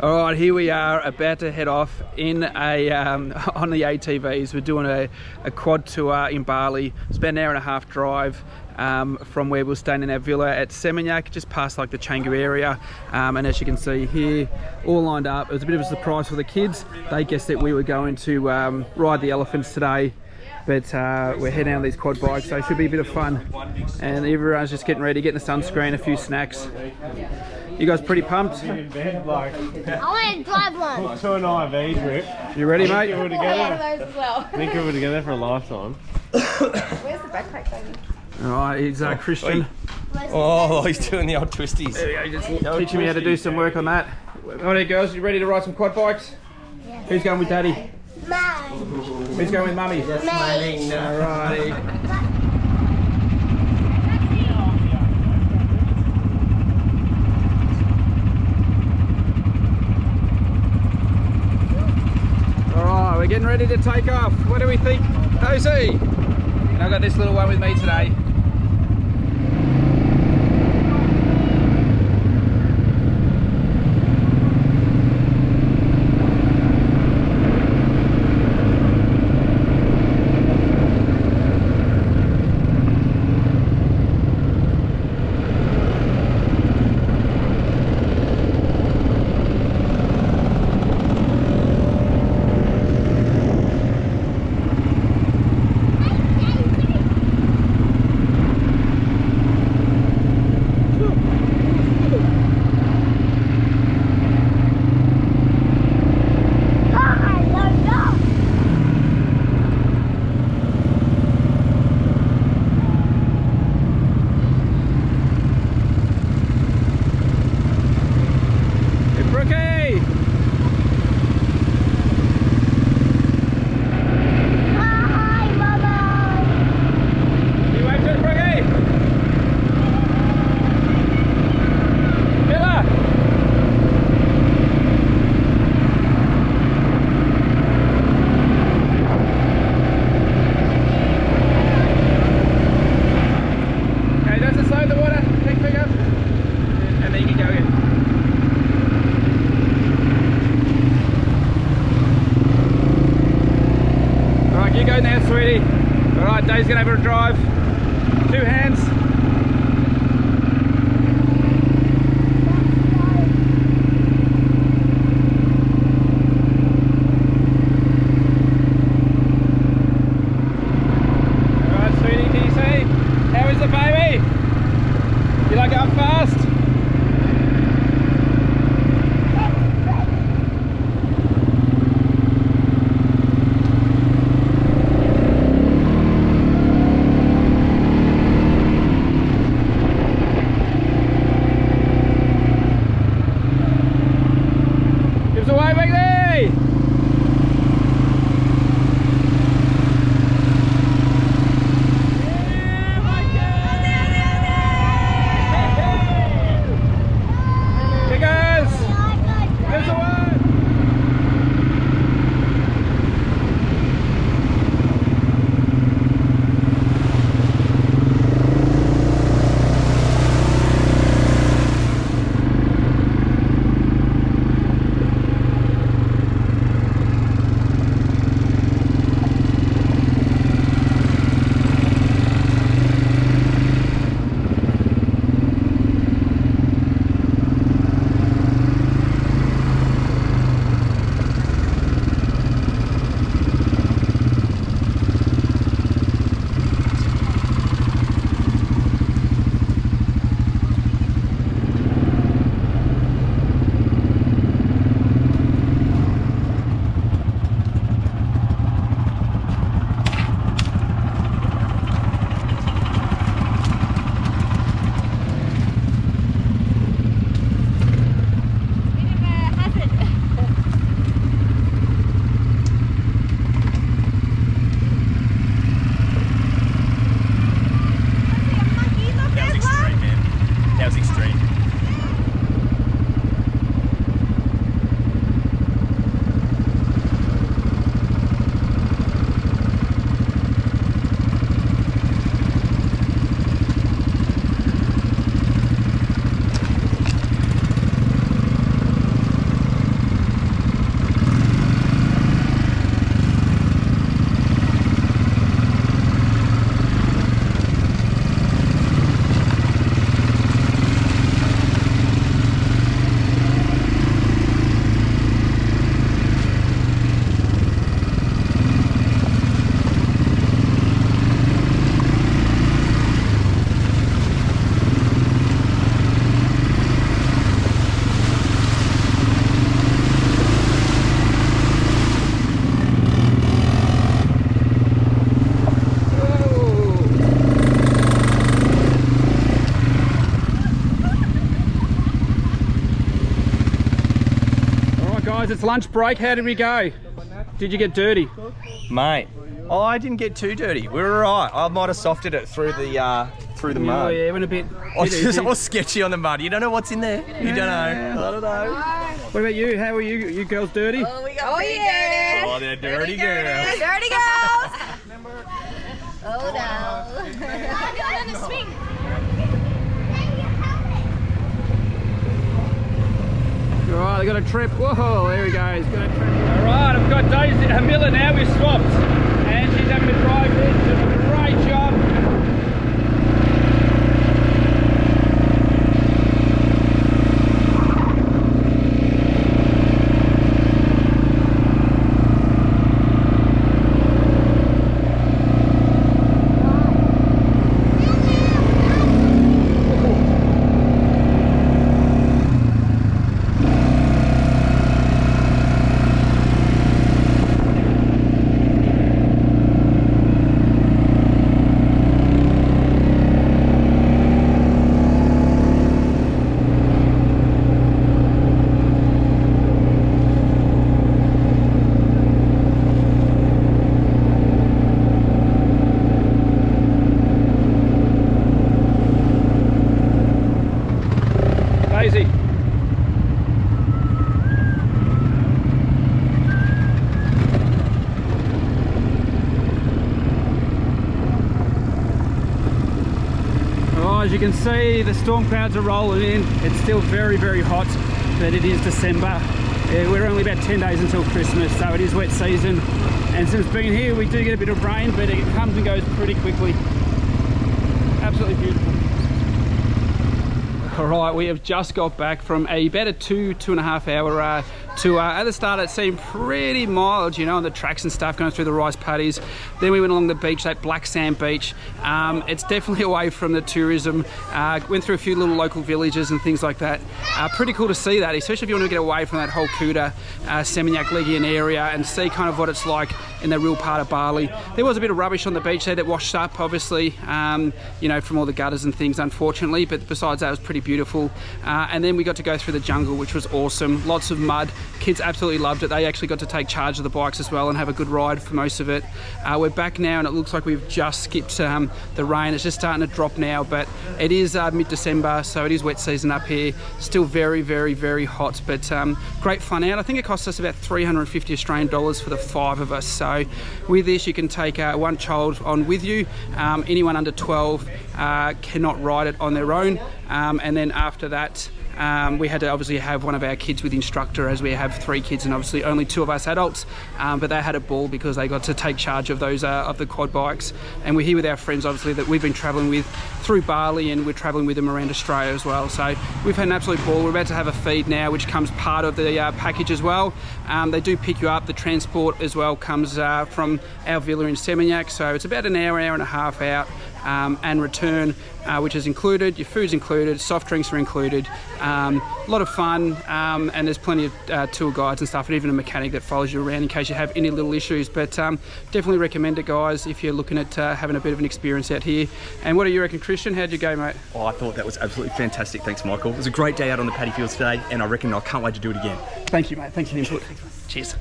All right, here we are about to head off in a on the ATVs. We're doing a quad tour in Bali. It's about an hour and a half drive from where we're staying in our villa at Seminyak, just past like the Canggu area. And as you can see here, all lined up. It was a bit of a surprise for the kids. They guessed that we were going to ride the elephants today, but we're heading on these quad bikes, so it should be a bit of fun. And everyone's just getting ready, getting the sunscreen, a few snacks. You guys pretty pumped? In bed, like, I want to drive one. look to an IV drip. You ready, mate? Think we were together for a lifetime. Where's the backpack, baby? All right, here's Christian. Oh, he's doing the old twisties. There we go, just teaching me how to do some work on that. Alright, girls, you ready to ride some quad bikes? Yeah. Who's going with Daddy? Mine. Who's going with Mummy? Me. Alrighty. Alright, we're getting ready to take off. What do we think, Josie? And I've got this little one with me today. Dave's gonna have a drive. 2 hands. Alright, sweetie, can you see? How is it, baby? You like going fast? Guys, it's lunch break. How did we go? Did you get dirty? Mate, I didn't get too dirty. We were alright. I might have softed it through the mud. Oh yeah, went a bit I was sketchy on the mud. You don't know what's in there. You don't know. I don't know. What about you? How are you? You girls dirty? Oh, we got yeah. Oh, they're dirty girls. Dirty girls. Oh no. On the swing. Alright, I got a trip. Whoa, there he goes. Got a trip. Alright, I've got Daisy Miller now. We've swapped. And she's having to drive this. Doing a great job. Daisy. Oh, as you can see, the storm clouds are rolling in. It's still very, very hot, but it is December. We're only about 10 days until Christmas, so it is wet season. And since being here, we do get a bit of rain, but it comes and goes pretty quickly. Absolutely beautiful. All right, we have just got back from about a 2.5 hour tour. At the start, it seemed pretty mild, you know, on the tracks and stuff, going through the rice paddies. Then we went along the beach, that black sand beach. It's definitely away from the tourism. Went through a few little local villages and things like that. Pretty cool to see that, especially if you want to get away from that whole Kuta, Seminyak, Legian area and see kind of what it's like in the real part of Bali. There was a bit of rubbish on the beach there that washed up, obviously, you know, from all the gutters and things, unfortunately, but besides that, it was pretty beautiful. And then we got to go through the jungle, which was awesome. Lots of mud. Kids absolutely loved it. They actually got to take charge of the bikes as well and have a good ride for most of it. We're back now and it looks like we've just skipped the rain. It's just starting to drop now, but it is mid-December, so it is wet season up here. Still very, very, very hot, but great fun out. I think it cost us about 350 Australian dollars for the 5 of us. So with this, you can take one child on with you. Anyone under 12 cannot ride it on their own. And then after that, we had to obviously have one of our kids with instructor, as we have 3 kids and obviously only 2 of us adults, but they had a ball because they got to take charge of those of the quad bikes. And we're here with our friends obviously that we've been travelling with through Bali, and we're travelling with them around Australia as well. So we've had an absolute ball. We're about to have a feed now, which comes part of the package as well. They do pick you up. The transport as well comes from our villa in Seminyak, so it's about an hour and a half out and return, which is included. Your food's included, soft drinks are included. A lot of fun, and there's plenty of tour guides and stuff, and even a mechanic that follows you around in case you have any little issues. But definitely recommend it, guys, if you're looking at having a bit of an experience out here. And what do you reckon, Christian? How'd you go, mate? Oh, I thought that was absolutely fantastic. Thanks, Michael. It was a great day out on the paddy fields today, and I reckon I can't wait to do it again. Thank you, mate. Thanks for the input. Cheers.